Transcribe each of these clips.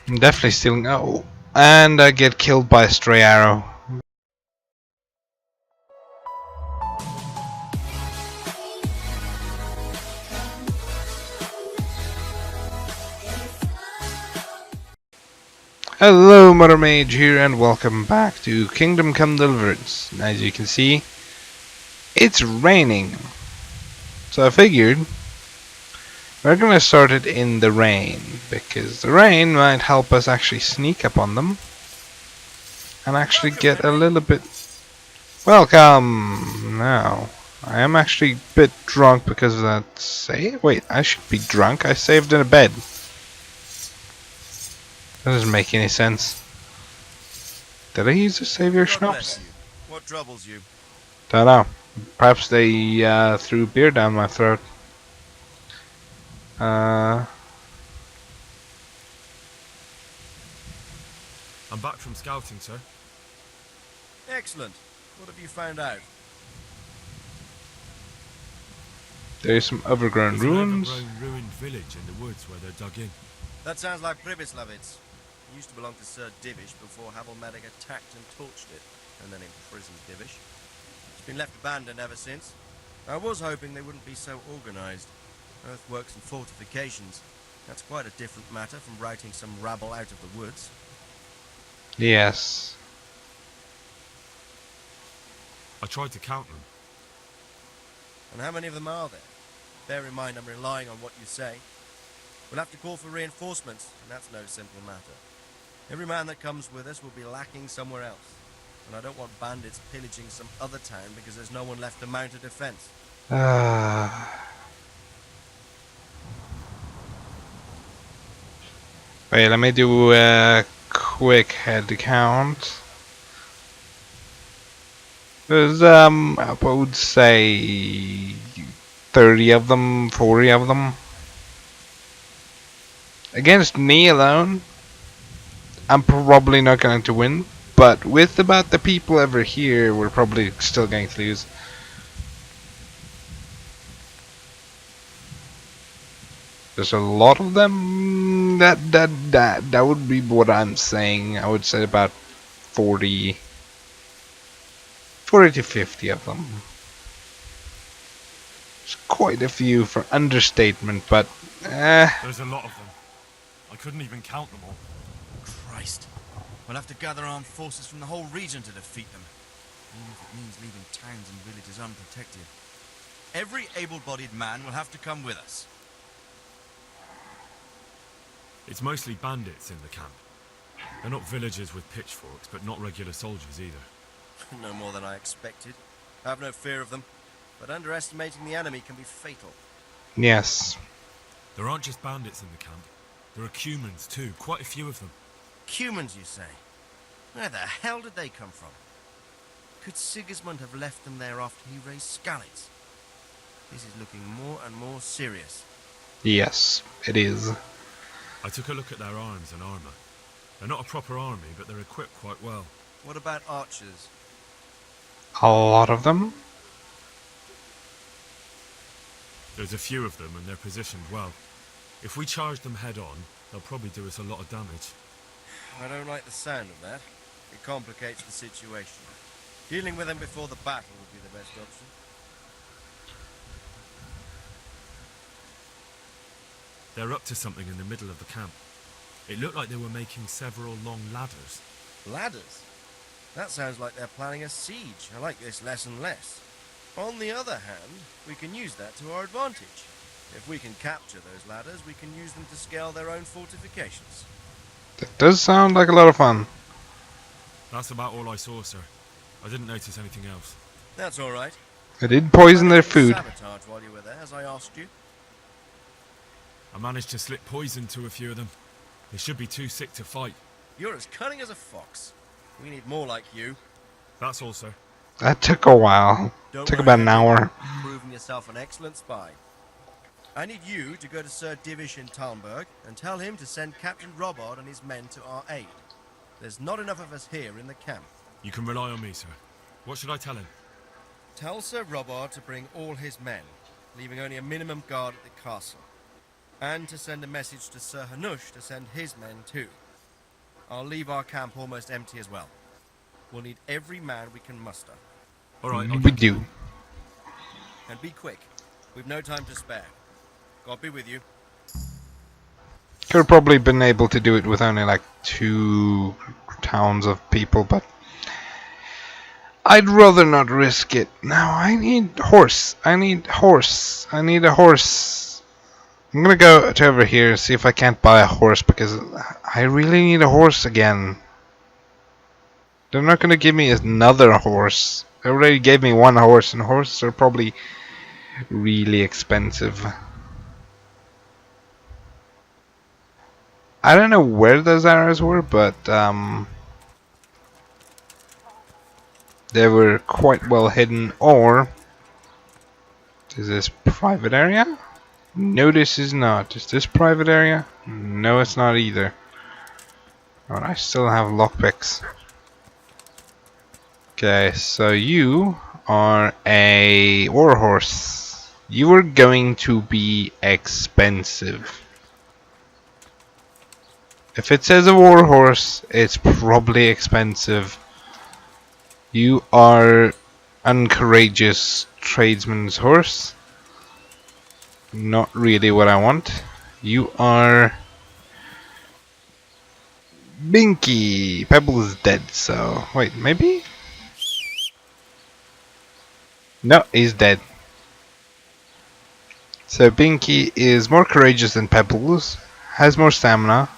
I'm definitely stealing. Oh, and I get killed by a stray arrow. Hello, Mother Mage here, and welcome back to Come Deliverance. And as you can see, it's raining. So I figured we're gonna start it in the rain, because the rain might help us actually sneak up on them and actually get a little bit. Welcome! Now, I am actually a bit drunk because of that save. Wait, I should be drunk. I saved in a bed. That doesn't make any sense. Did I use the savior schnapps? What troubles you? Don't know. Perhaps they threw beer down my throat. I'm back from scouting, sir. Excellent. What have you found out? There's some overgrown There's ruins. an overgrown ruined village in the woods where they're dug in. That sounds like Pribyslavitz. It used to belong to Sir Divish before Havelmatic attacked and torched it, and then imprisoned Divish. It's been left abandoned ever since. I was hoping they wouldn't be so organized. Earthworks and fortifications. That's quite a different matter from routing some rabble out of the woods. Yes. I tried to count them. And how many of them are there? Bear in mind I'm relying on what you say. We'll have to call for reinforcements, and that's no simple matter. Every man that comes with us will be lacking somewhere else. And I don't want bandits pillaging some other town because there's no one left to mount a defense. Wait, let me do a quick head count. There's I would say 30 of them, 40 of them. Against me alone, I'm probably not going to win. But with about the people over here, we're probably still going to lose. There's a lot of them. That would be what I'm saying. I would say about 40 to 50 of them. There's quite a few for understatement, but There's a lot of them. I couldn't even count them all. Christ. We'll have to gather armed forces from the whole region to defeat them. Even if it means leaving towns and villages unprotected. Every able-bodied man will have to come with us. It's mostly bandits in the camp. They're not villagers with pitchforks, but not regular soldiers either. No more than I expected. I have no fear of them. But underestimating the enemy can be fatal. yes. There aren't just bandits in the camp. There are Cumans too, quite a few of them. Cumans, you say? Where the hell did they come from? Could Sigismund have left them there after he raised Skalitz? This is looking more and more serious. Yes, it is. I took a look at their arms and armour. They're not a proper army, but they're equipped quite well. What about archers? A lot of them. There's a few of them and they're positioned well. If we charge them head on, they'll probably do us a lot of damage. I don't like the sound of that. It complicates the situation. Dealing with them before the battle would be the best option. They're up to something in the middle of the camp. It looked like they were making several long ladders. Ladders? That sounds like they're planning a siege. I like this less and less. On the other hand, we can use that to our advantage. If we can capture those ladders, we can use them to scale their own fortifications. That does sound like a lot of fun. That's about all I saw, sir. I didn't notice anything else. That's all right. I did poison their food. Sabotage while you were there, as I asked you. I managed to slip poison to a few of them. They should be too sick to fight. You're as cunning as a fox. We need more like you. That's all, sir. That took a while. Don't Took worry, about an Andy. hour. You've proven yourself an excellent spy. I need you to go to Sir Divish in Talmberg and tell him to send Captain Robard and his men to our aid. There's not enough of us here in the camp. You can rely on me, sir. What should I tell him? Tell Sir Robard to bring all his men, leaving only a minimum guard at the castle. And to send a message to Sir Hanush to send his men too. I'll leave our camp almost empty as well. We'll need every man we can muster. All right, I'll We get do. And be quick. We've no time to spare. God be with you. Could have probably been able to do it with only like 2 towns of people, but I'd rather not risk it. Now I need horse. I need horse. I need a horse. I'm gonna go to over here and see if I can't buy a horse because I really need a horse again. They're not gonna give me another horse. They already gave me 1 horse, and horses are probably really expensive. I don't know where those arrows were, but they were quite well hidden. Or is this private area? No, this is not. Is this private area? No, it's not either. Alright, I still have lockpicks. Okay, so you are a warhorse. You are going to be expensive. If it says a warhorse, it's probably expensive. You are uncourageous tradesman's horse. Not really what I want. You are Binky. Pebble is dead, so wait, maybe? No, he's dead. So Binky is more courageous than Pebbles, has more stamina,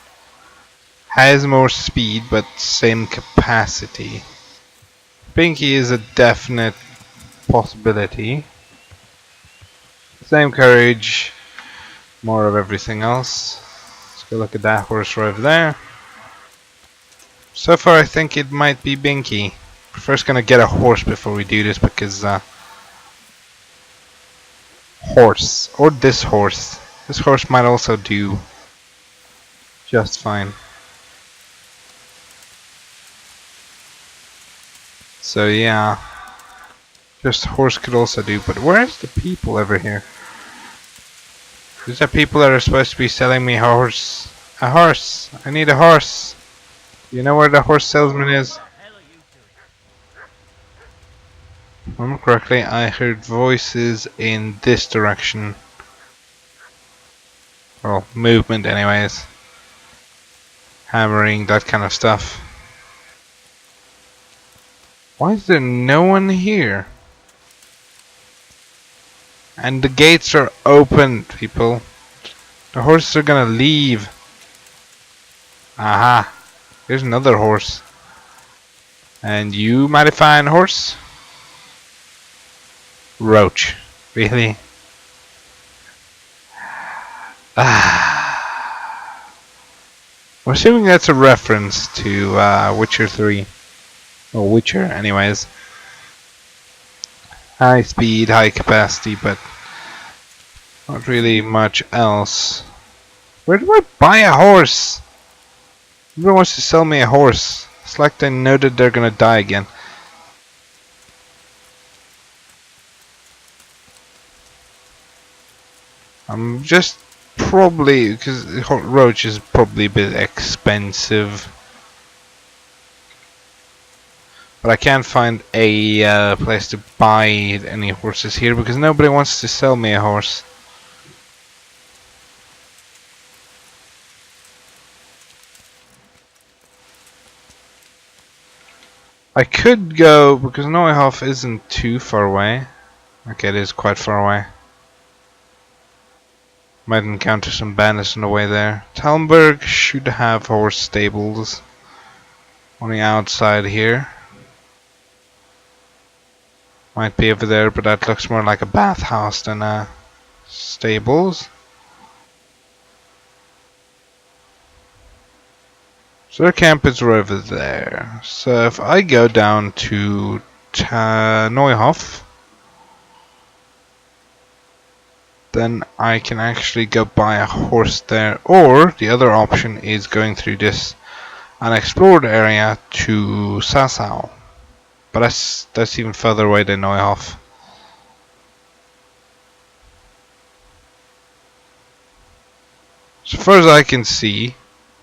has more speed, but same capacity. Binky is a definite possibility. Same courage, more of everything else. Let's go look at that horse right over there. So far I think it might be Binky. We're first gonna get a horse before we do this because horse, or this horse. This horse might also do just fine. So yeah, just horse could also do, but where's the people over here? These are people that are supposed to be selling me a horse. A horse! I need a horse! You know where the horse salesman is? If I remember correctly, I heard voices in this direction. Well, movement anyways. Hammering, that kind of stuff. Why is there no one here? And the gates are open, people. The horses are gonna leave. Aha. Here's another horse. And you, mighty fine horse? Roach. Really? Ah. I'm assuming that's a reference to Witcher 3. Or Witcher, anyways. High speed, high capacity, but not really much else. Where do I buy a horse? Everyone wants to sell me a horse. It's like they know that they're gonna die again. I'm just probably, because Roach is probably a bit expensive. But I can't find a place to buy any horses here because nobody wants to sell me a horse. I could go, because Neuhof isn't too far away. Okay, it is quite far away. Might encounter some bandits on the way there. Talmberg should have horse stables on the outside here. Might be over there, but that looks more like a bathhouse than a stables. So their camp is right over there. So if I go down to Neuhof, then I can actually go buy a horse there. Or the other option is going through this unexplored area to Sassau. But that's even further away than Neuhof. So far as I can see,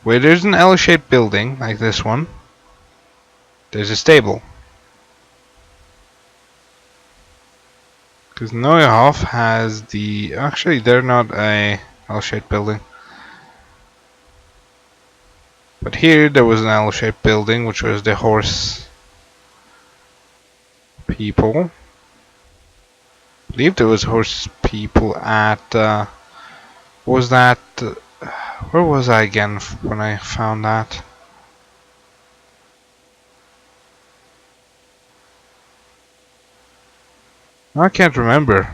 Where there's an L-shaped building, like this one, there's a stable. Because Neuhof has the... Actually, they're not a L-shaped building. But here, there was an L-shaped building, which was the horse people. I believe there was horse people at... was that... where was I again when I found that? I can't remember.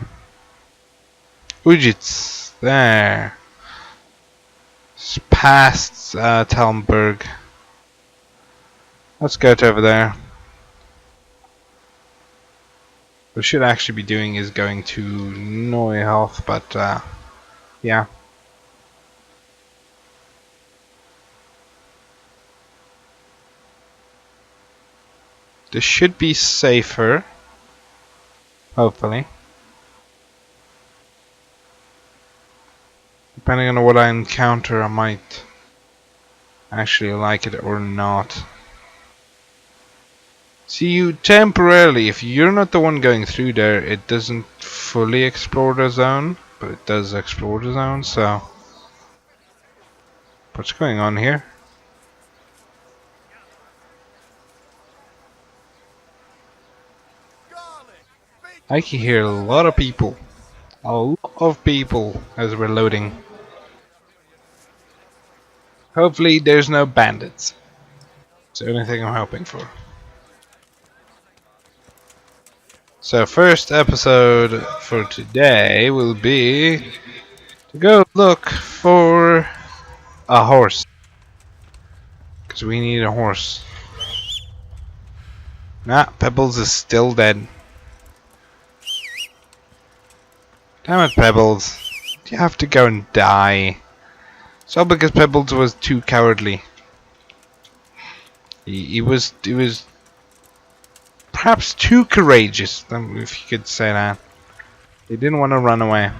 Ujits. There. It's past Talmberg. Let's go to over there. What I should actually be doing is going to Neuhof, but yeah. This should be safer. Hopefully. Depending on what I encounter, I might actually like it or not. See, you temporarily, if you're not the one going through there, it doesn't fully explore the zone, but it does explore the zone, so... What's going on here? I can hear a lot of people. A lot of people as we're loading. Hopefully there's no bandits. It's the only thing I'm hoping for. So first episode for today will be to go look for a horse. Because we need a horse. Nah, Pebbles is still dead. Damn it, Pebbles. You have to go and die. So because Pebbles was too cowardly. He was perhaps too courageous, if you could say that. He didn't want to run away.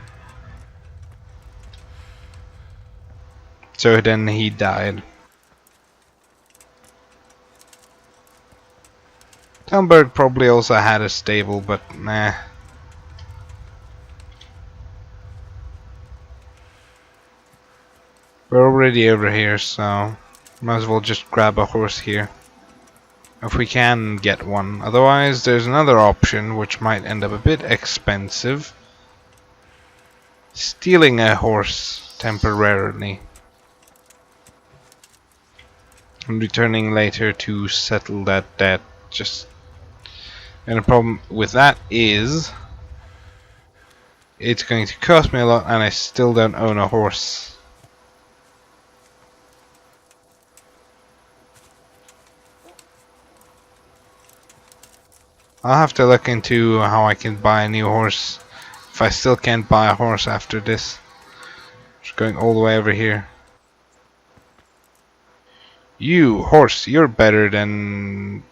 So then he died. Talmberg probably also had a stable, but nah. We're already over here, so might as well just grab a horse here. If we can get one. Otherwise, there's another option which might end up a bit expensive. Stealing a horse temporarily. And returning later to settle that debt. And the problem with that is it's going to cost me a lot and I still don't own a horse. I'll have to look into how I can buy a new horse. If I still can't buy a horse after this. Just going all the way over here. You, horse, you're better than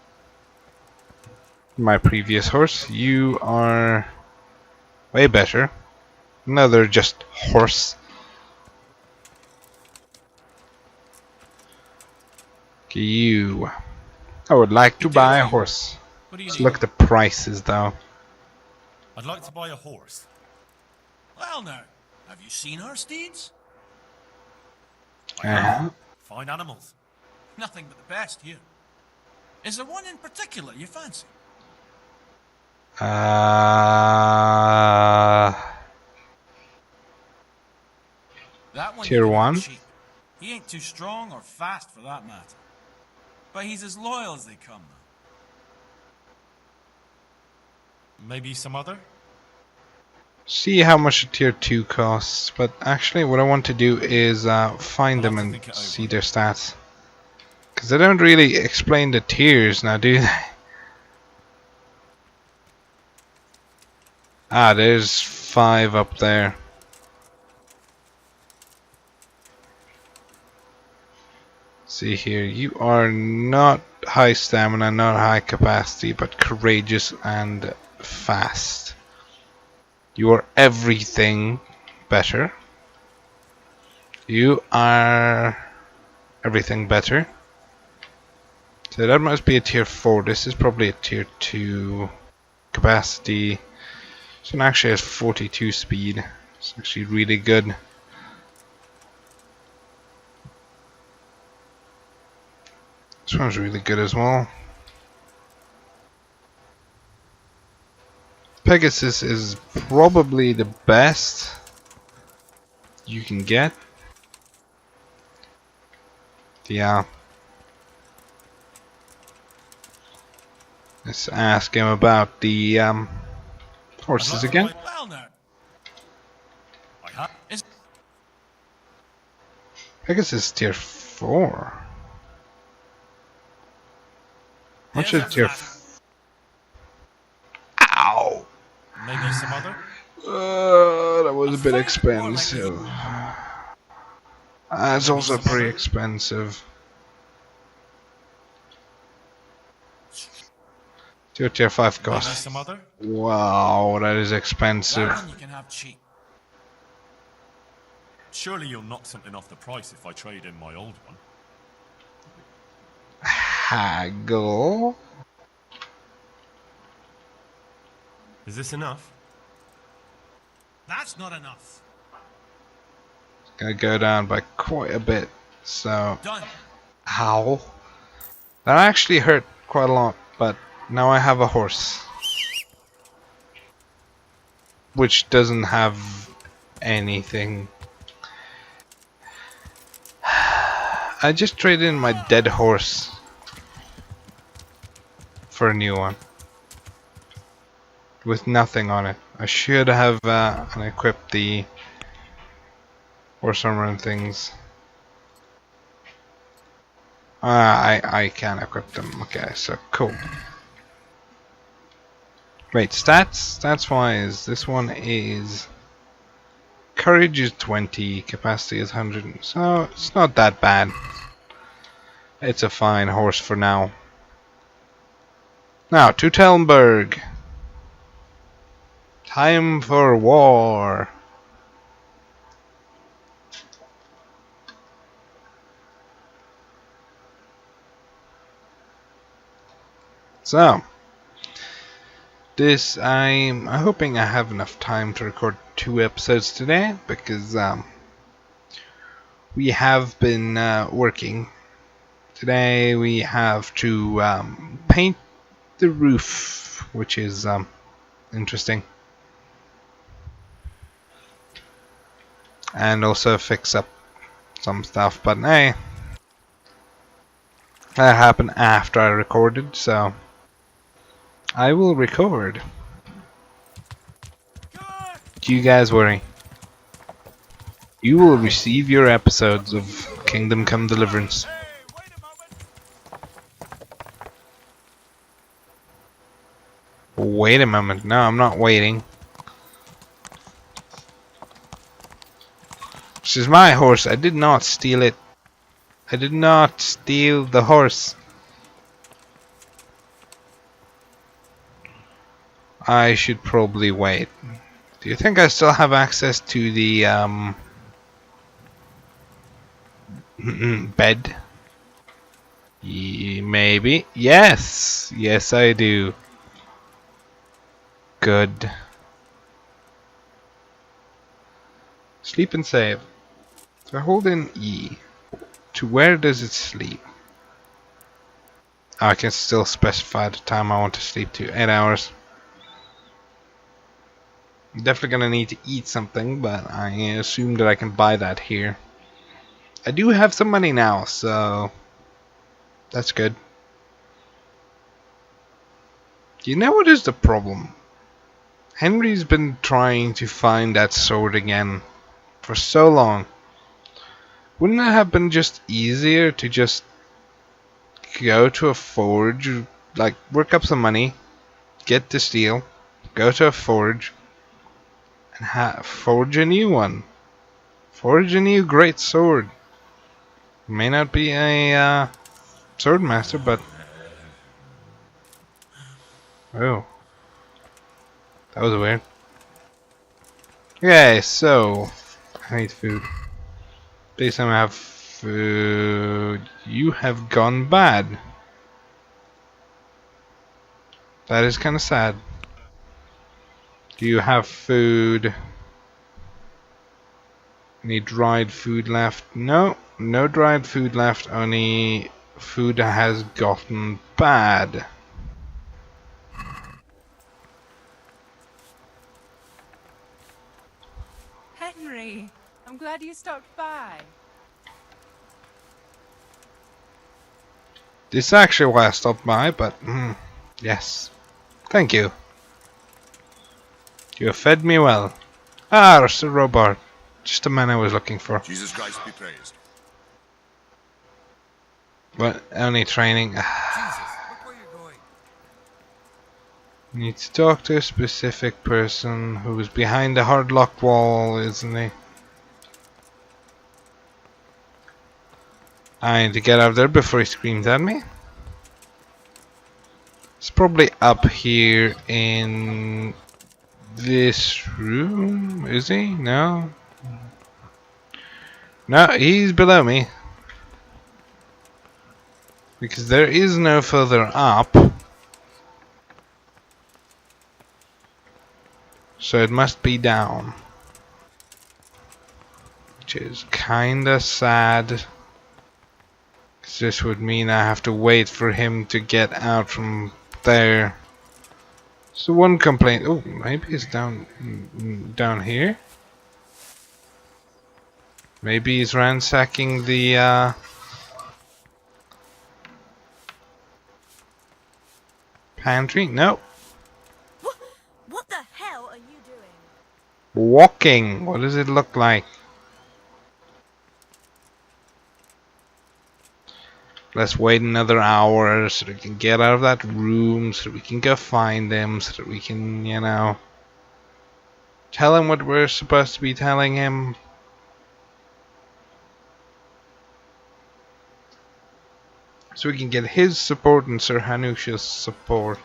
my previous horse. You are way better. Another just horse. Okay, you. I would like to buy a horse. Let's look at the prices though. I'd like to buy a horse. Well now, have you seen our steeds? Fine animals. Nothing but the best here. Is there one in particular you fancy? That one Tier 1. cheap. He ain't too strong or fast for that matter. But he's as loyal as they come, though. Maybe some other? See how much a tier 2 costs, but actually what I want to do is find them and see their stats. Because they don't really explain the tiers now, do they? Ah, there's 5 up there. See here, you are not high stamina, not high capacity, but courageous and fast. You are everything better. You are everything better. So that must be a tier 4. This is probably a tier 2 capacity. This one actually has 42 speed. It's actually really good. This one's really good as well. Pegasus is probably the best you can get. Yeah. Let's ask him about the horses again. Well now. I have. Is Pegasus tier 4. What's your There's a tier? flat. Ow! Maybe some other? That was a bit expensive. It's also pretty expensive. Your tier 5 Maybe cost. some other? Wow, that is expensive. That one you can have cheap. Surely you'll knock something off the price if I trade in my old one. Haggle. Is this enough? That's not enough. Gonna go down by quite a bit. So, Done. ow. That actually hurt quite a lot, but now I have a horse. Which doesn't have anything. I just traded in my dead horse for a new one. With nothing on it. I should have equipped the horse armor and things. I can equip them. Okay, so cool. Wait, stats wise, this one is courage is 20, capacity is 100, so it's not that bad. It's a fine horse for now. Now to Tellenberg. Time for war. So, this I'm hoping I have enough time to record 2 episodes today because we have been working. Today we have to paint the roof, which is interesting, and also fix up some stuff. But hey, that happened after I recorded, so I will record. Do you guys worry? You will receive your episodes of Kingdom Come Deliverance. Wait a moment. No, I'm not waiting. This is my horse. I did not steal it. I did not steal the horse. I should probably wait. Do you think I still have access to the bed? Maybe. Yes. Yes, I do. Good. Sleep and save. So I hold in E. To where does it sleep? Oh, I can still specify the time I want to sleep to. 8 hours. I'm definitely gonna need to eat something, but I assume that I can buy that here. I do have some money now, so that's good. You know what is the problem? Henry's been trying to find that sword again for so long. Wouldn't it have been just easier to just go to a forge, like work up some money, get the steel, go to a forge, and forge a new one. Forge a new great sword. May not be a sword master, but oh, that was weird. Okay, so I need food. Please tell me I have food. You have gone bad. That is kind of sad. Do you have food? Any dried food left? No, no dried food left. Only food that has gotten bad. Henry, I'm glad you stopped by. This is actually why I stopped by, but yes. Thank you. You have fed me well. Ah, Sir Robert. Just the man I was looking for. Jesus Christ be praised. But only training. Jesus, look where you're going. Need to talk to a specific person who's behind the hard lock wall, isn't he? I need to get out there before he screams at me. It's probably up here in this room, is he? No. No, he's below me. Because there is no further up. So it must be down. Which is kinda sad. Because this would mean I have to wait for him to get out from there. So one complaint. Oh, maybe it's down here. Maybe he's ransacking the pantry. No, What the hell are you doing? walking. What does it look like? Let's wait another hour so we can get out of that room, so we can go find them, so that we can, you know, tell him what we're supposed to be telling him. So we can get his support and Sir Hanusha's support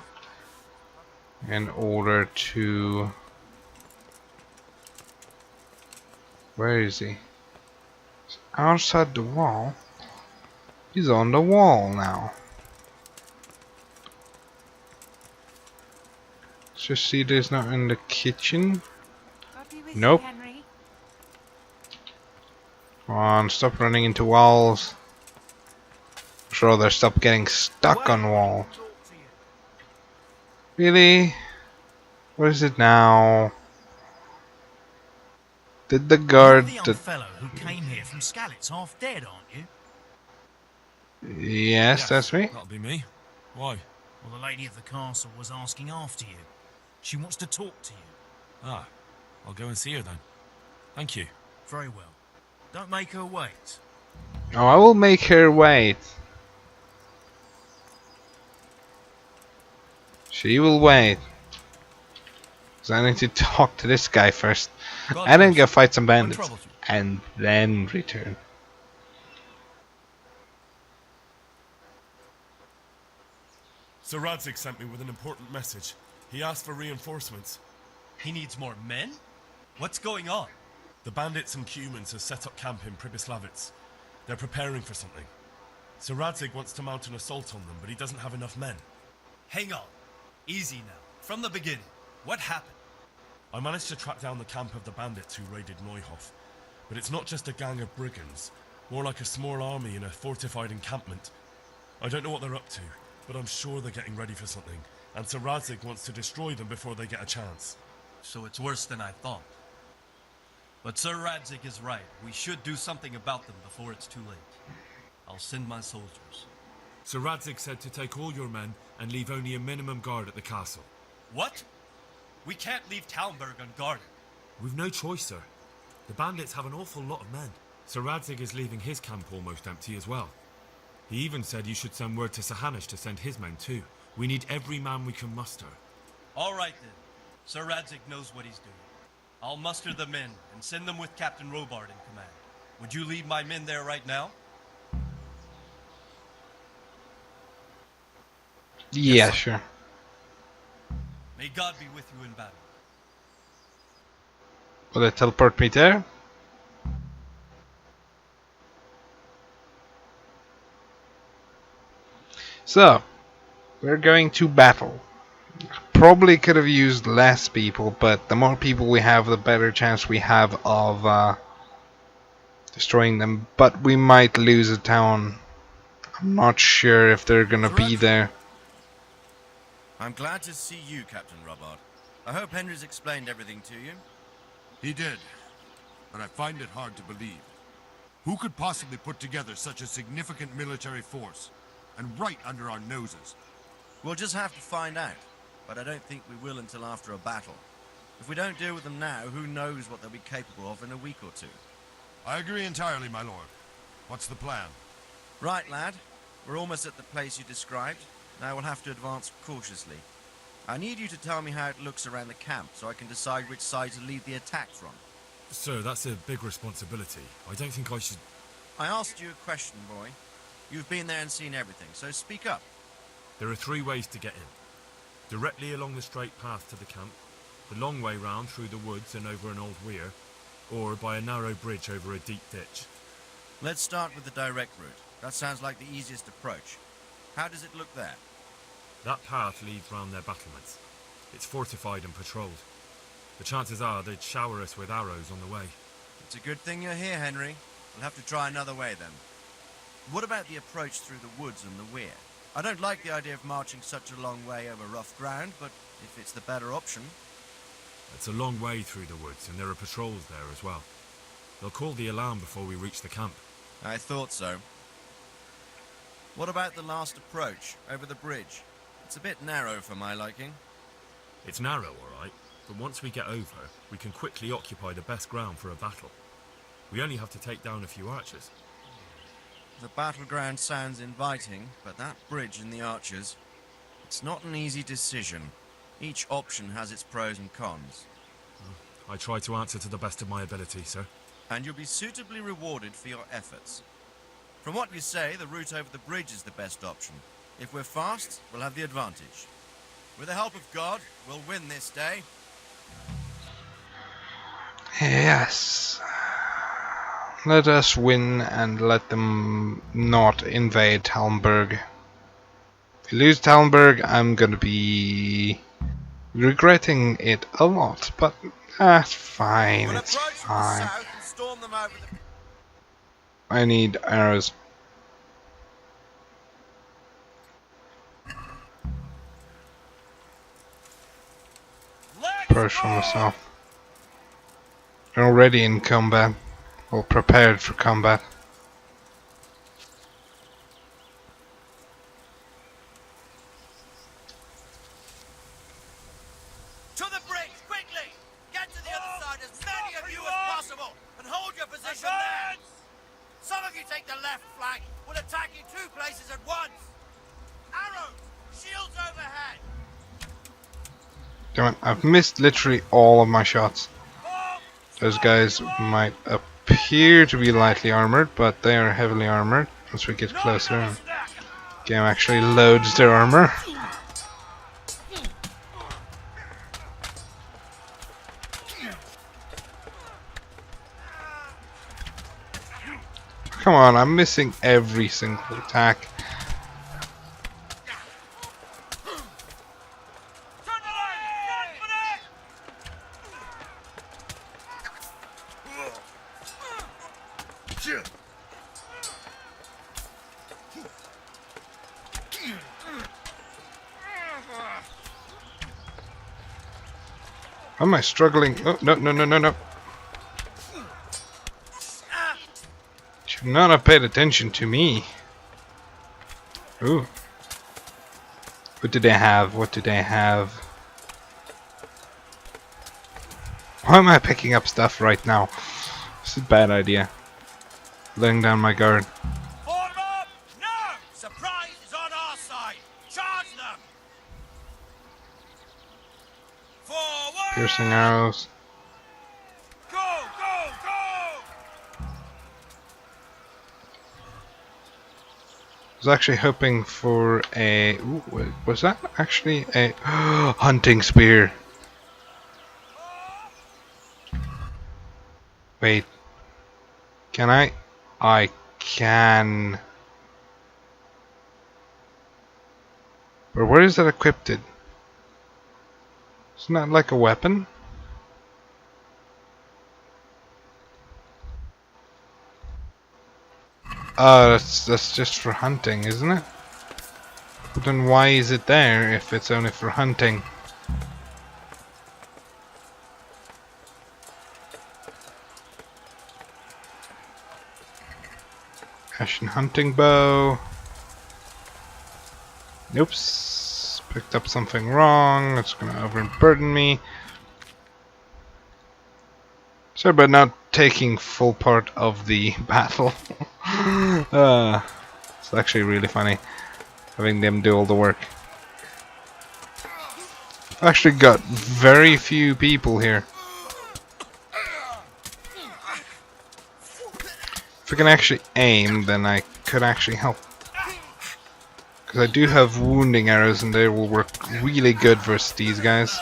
in order to... Where is he? He's outside the wall. He's on the wall now. Let's just see there's not in the kitchen. God be with Nope. you, Henry. Come on, stop running into walls. Or rather, stop getting stuck on wall. Really? What is it now? Did the guard... You're the young fellow who came here from Skalitz half dead, aren't you? Yes, that's me. That'll be me. Why? Well, the lady of the castle was asking after you. She wants to talk to you. Ah, I'll go and see her then. Thank you. Very well. Don't make her wait. Oh, I will make her wait. She will wait. So I need to talk to this guy first. And then go fight some bandits. And then return. Sir Radzig sent me with an important message. He asked for reinforcements. He needs more men? What's going on? The bandits and humans have set up camp in Pribyslavitz. They're preparing for something. Sir Radzig wants to mount an assault on them, but he doesn't have enough men. Hang on. Easy now. From the beginning. What happened? I managed to track down the camp of the bandits who raided Neuhof. But it's not just a gang of brigands, more like a small army in a fortified encampment. I don't know what they're up to, but I'm sure they're getting ready for something, and Sir Radzig wants to destroy them before they get a chance. So it's worse than I thought. But Sir Radzig is right. We should do something about them before it's too late. I'll send my soldiers. Sir Radzig said to take all your men and leave only a minimum guard at the castle. What? We can't leave Talmberg unguarded. We've no choice, sir. The bandits have an awful lot of men. Sir Radzig is leaving his camp almost empty as well. He even said you should send word to Sahanish to send his men too. We need every man we can muster. All right then. Sir Radzig knows what he's doing. I'll muster the men and send them with Captain Robard in command. Would you lead my men there right now? Yeah, sure. May God be with you in battle. Will it teleport me there? So, we're going to battle. Probably could have used less people, but the more people we have, the better chance we have of destroying them. But we might lose a town. I'm not sure if they're gonna be there. I'm glad to see you, Captain Robbart. I hope Henry's explained everything to you. He did, but I find it hard to believe. Who could possibly put together such a significant military force, and right under our noses? We'll just have to find out, but I don't think we will until after a battle. If we don't deal with them now, who knows what they'll be capable of in a week or two. I agree entirely, my lord. What's the plan? Right, lad. We're almost at the place you described. Now we'll have to advance cautiously. I need you to tell me how it looks around the camp so I can decide which side to lead the attack from. Sir, that's a big responsibility. I don't think I should... I asked you a question, boy. You've been there and seen everything, so speak up. There are 3 ways to get in. Directly along the straight path to the camp, the long way round through the woods and over an old weir, or by a narrow bridge over a deep ditch. Let's start with the direct route. That sounds like the easiest approach. How does it look there? That path leads round their battlements. It's fortified and patrolled. The chances are they'd shower us with arrows on the way. It's a good thing you're here, Henry. We'll have to try another way then. What about the approach through the woods and the weir? I don't like the idea of marching such a long way over rough ground, but if it's the better option... It's a long way through the woods, and there are patrols there as well. They'll call the alarm before we reach the camp. I thought so. What about the last approach, over the bridge? It's a bit narrow for my liking. It's narrow, all right, but once we get over, we can quickly occupy the best ground for a battle. We only have to take down a few archers. The battleground sounds inviting, but that bridge and the archers... It's not an easy decision. Each option has its pros and cons. I try to answer to the best of my ability, sir. And you'll be suitably rewarded for your efforts. From what you say, the route over the bridge is the best option. If we're fast, we'll have the advantage. With the help of God, we'll win this day. Yes. Let us win and let them not invade Talmberg. If we lose Talmberg, I'm gonna be regretting it a lot, but that's fine, We'll it's approach from the fine. south and storm them over the... I need arrows. Approach from the south. Already in combat, or prepared for combat. To the bridge, quickly! Get to the other side, as many of you as possible, and hold your position there! Some of you take the left flank. We'll attack in 2 places at once! Arrows! Shields overhead! Damn it, I've missed literally all of my shots. Those guys might appear to be lightly armored, but they are heavily armored once we get closer. And the game actually loads their armor. Come on, I'm missing every single attack. Why am I struggling? Oh, no, no, no, no, no. Should not have paid attention to me. Ooh. What do they have? What do they have? Why am I picking up stuff right now? This is a bad idea. Laying down my guard. Form up! No! Surprise is on our side! Charge them! Forward! Piercing arrows. Go, go, go! I was actually hoping for a... Ooh, was that actually a hunting spear? Wait. Can I? I can. But where is that equipped? Isn't that like a weapon? Oh, that's just for hunting, isn't it? But then why is it there if it's only for hunting? Ashen hunting bow. Oops. Picked up something wrong. That's gonna overburden me. Sorry about not taking full part of the battle. It's actually really funny having them do all the work. I've actually got very few people here. If I can actually aim, then I could actually help. Because I do have wounding arrows and they will work really good versus these guys.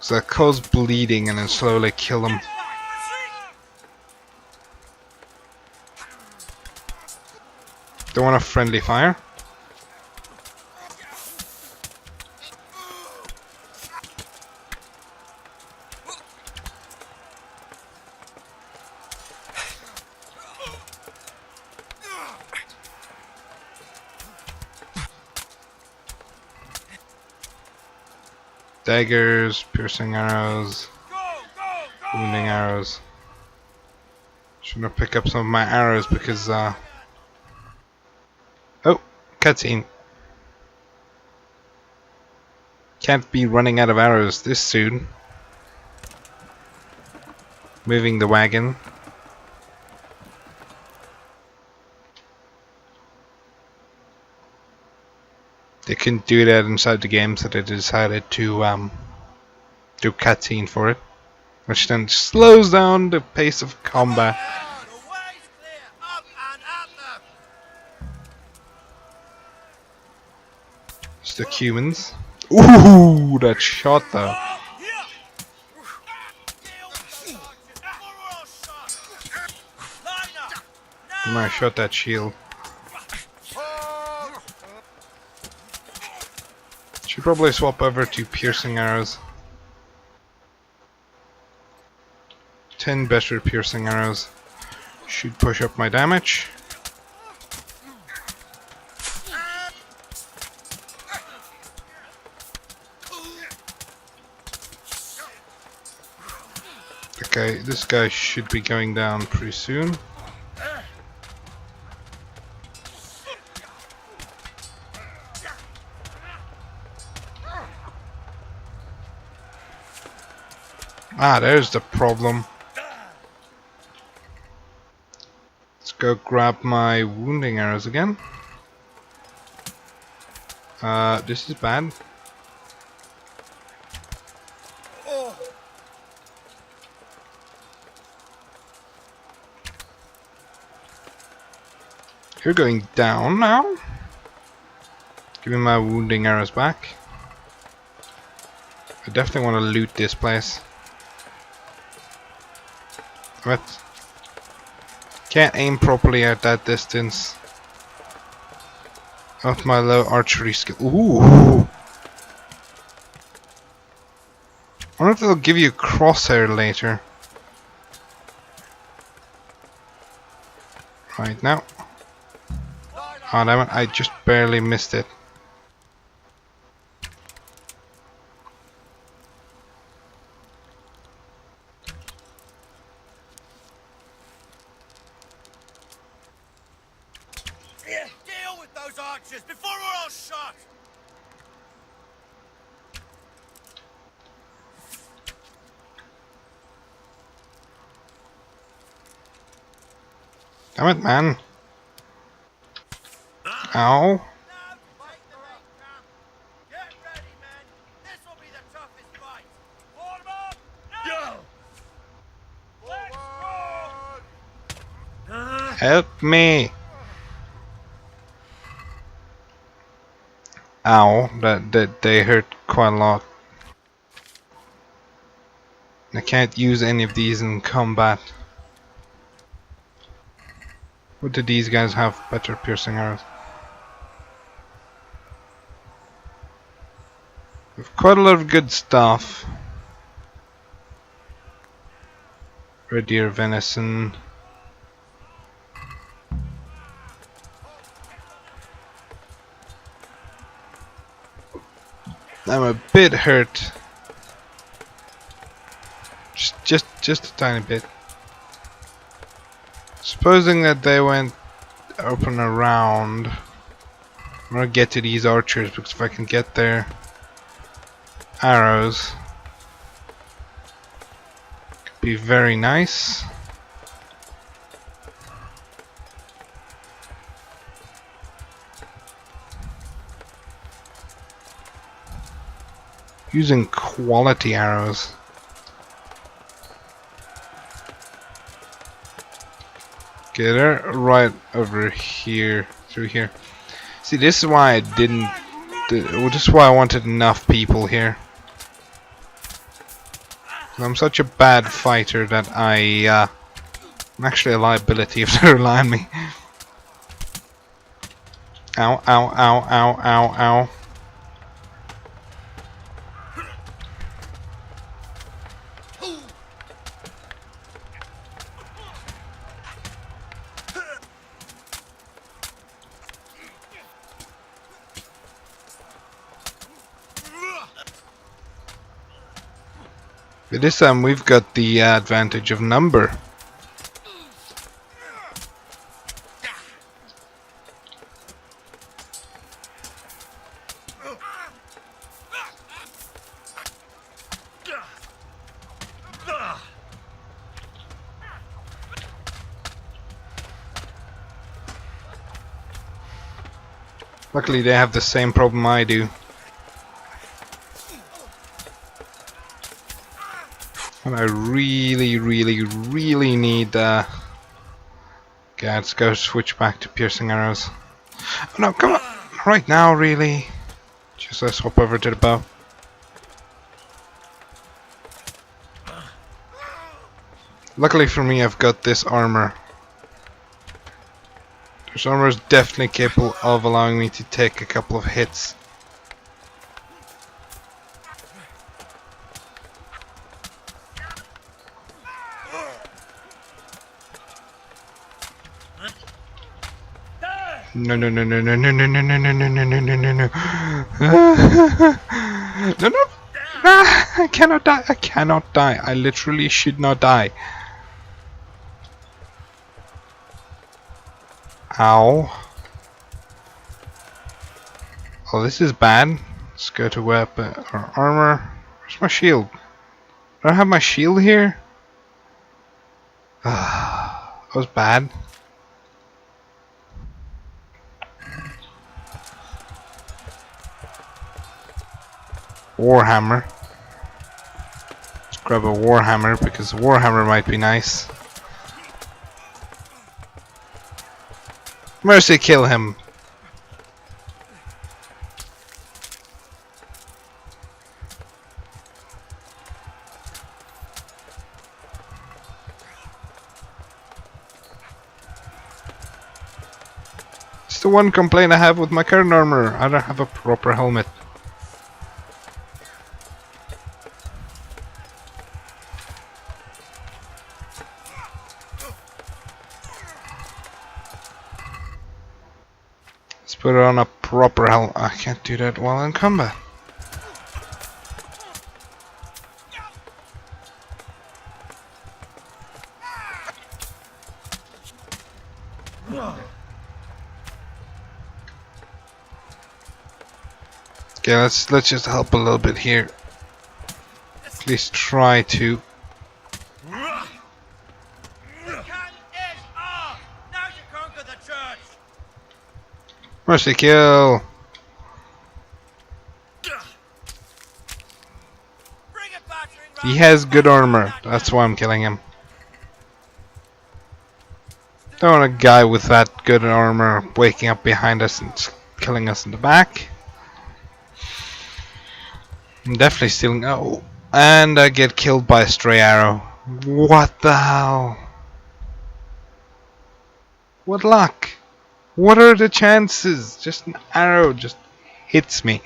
So that cause bleeding and then slowly kill them. Don't want a friendly fire. Daggers, piercing arrows, wounding arrows. Shouldn't pick up some of my arrows because oh, cutscene. Can't be running out of arrows this soon. Moving the wagon. They couldn't do that inside the game, so they decided to do cutscene for it, which then slows down the pace of combat. It's the humans. Ooh, that shot though. I shot that shield. Should probably swap over to piercing arrows. 10 better piercing arrows should push up my damage. Okay, this guy should be going down pretty soon. Ah, there's the problem. Let's go grab my wounding arrows again. This is bad. You're going down now. Give me my wounding arrows back. I definitely want to loot this place. What? Can't aim properly at that distance. Of my low archery skill. Ooh! I wonder if they'll give you a crosshair later. Right now. Oh damn it, I just barely missed it. Deal with those archers before we're all shot! Damn it, man. Ow. Help me. Ow, that they hurt quite a lot. I can't use any of these in combat. What do these guys have? Better piercing arrows. We've quite a lot of good stuff. Red deer venison. I'm a bit hurt. Just a tiny bit. Supposing that they went up and around, I'm gonna get to these archers because if I can get their arrows, could be very nice. Using quality arrows. Okay, they're right over here, through here. See, this is why I didn't. This is why I wanted enough people here. I'm such a bad fighter that I'm actually a liability if they rely on me. Ow! Ow! Ow! Ow! Ow! Ow! But this time we've got the advantage of number. Luckily they have the same problem I do. And I really need okay, let's go switch back to piercing arrows. Oh, no, come on! Right now, really? Just let's hop over to the bow. Luckily for me, I've got this armor. This armor is definitely capable of allowing me to take a couple of hits. No no no no no no no no no no no no no no no no. No no. I cannot die. I cannot die. I literally should not die. Ow. Oh, this is bad. Let's go to weapon or armor. Where's my shield? Do I have my shield here? That was bad. Warhammer. Let's grab a warhammer because a warhammer might be nice. Mercy, kill him. It's the one complaint I have with my current armor. I don't have a proper helmet. Let's put it on a proper helmet. I can't do that while in combat. Okay, let's just help a little bit here. Please try to. Mercy kill. He has good armor. That's why I'm killing him. Don't want a guy with that good armor waking up behind us and killing us in the back. I'm definitely stealing. Oh, and I get killed by a stray arrow. What the hell? What luck? What are the chances? Just an arrow just hits me.